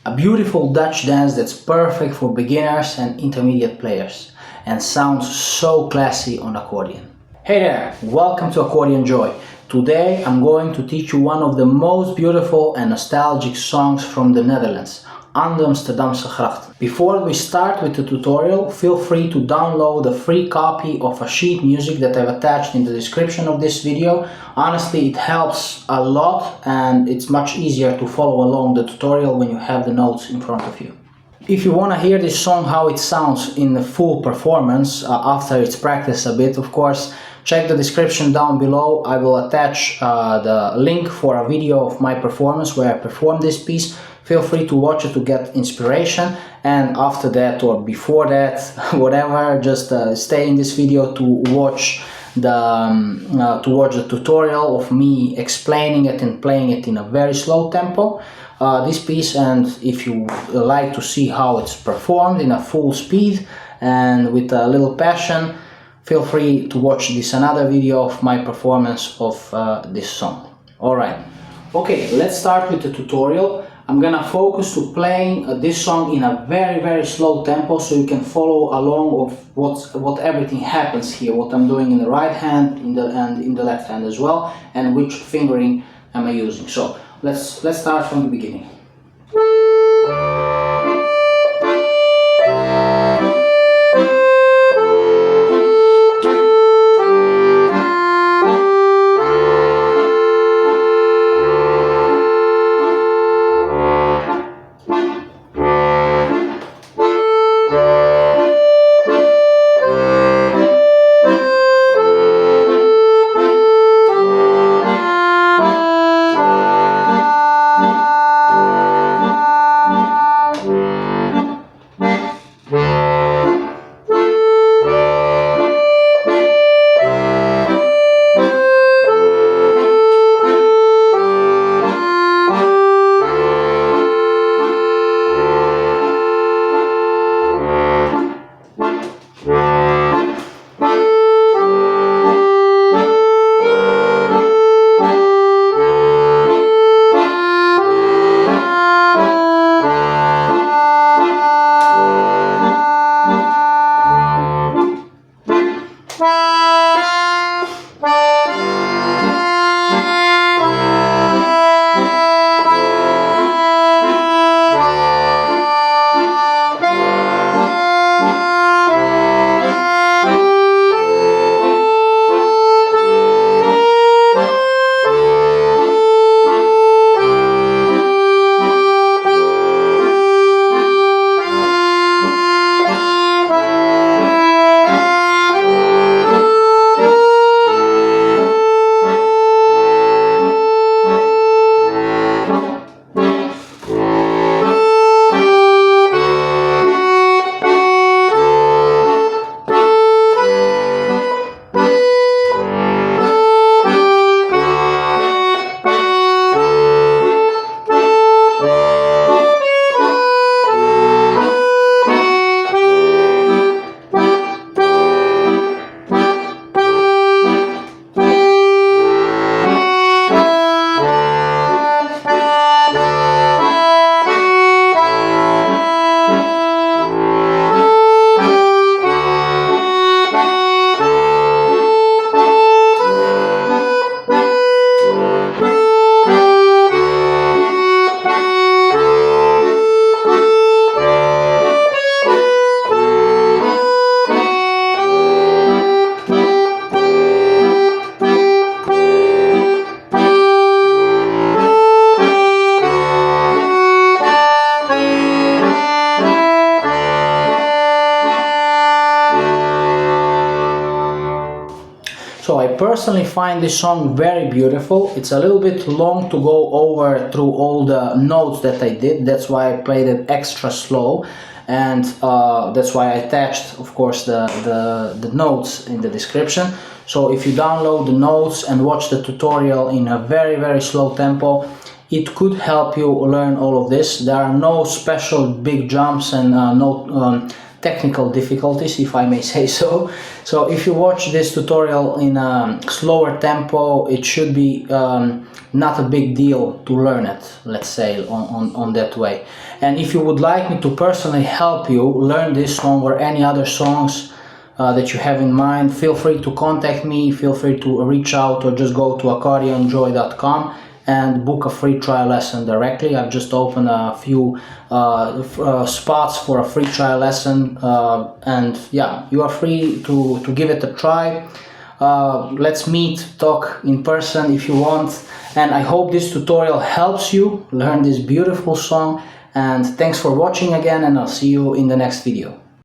A beautiful Dutch dance that's perfect for beginners and intermediate players and sounds so classy on accordion. Hey there, welcome to Accordion Joy. Today I'm going to teach you one of the most beautiful and nostalgic songs from the Netherlands, Aan de Amsterdamse Grachten. Before we start with the tutorial, feel free to download a free copy of a sheet music that I've attached in the description of this video. Honestly, it helps a lot and it's much easier to follow along the tutorial when you have the notes in front of you. If you want to hear this song how it sounds in the full performance after it's practiced a bit, of course, check the description down below. I will attach the link for a video of my performance where I perform this piece. Feel free to watch it to get inspiration, and after that or before that, whatever, just stay in this video to watch the tutorial of me explaining it and playing it in a very slow tempo, this piece. And if you like to see how it's performed in a full speed and with a little passion, feel free to watch this another video of my performance of this song. Alright, okay, let's start with the tutorial. I'm gonna focus to playing this song in a very slow tempo so you can follow along of what everything happens here, what I'm doing in the right hand and in the left hand as well, and which fingering am I using. So let's start from the beginning. So I personally find this song very beautiful. It's a little bit long to go over through all the notes that I did. That's why I played it extra slow, and that's why I attached, of course, the notes in the description. So if you download the notes and watch the tutorial in a very slow tempo, it could help you learn all of this. There are no special big jumps and technical difficulties, if I may say so. So if you watch this tutorial in a slower tempo, it should be not a big deal to learn it, let's say, on that way. And if you would like me to personally help you learn this song or any other songs that you have in mind, feel free to contact me, feel free to reach out, or just go to accordionjoy.com and book a free trial lesson directly. I've just opened a few spots for a free trial lesson, and yeah, you are free to give it a try. Let's meet, talk in person if you want, and I hope this tutorial helps you learn this beautiful song. And thanks for watching again, and I'll see you in the next video.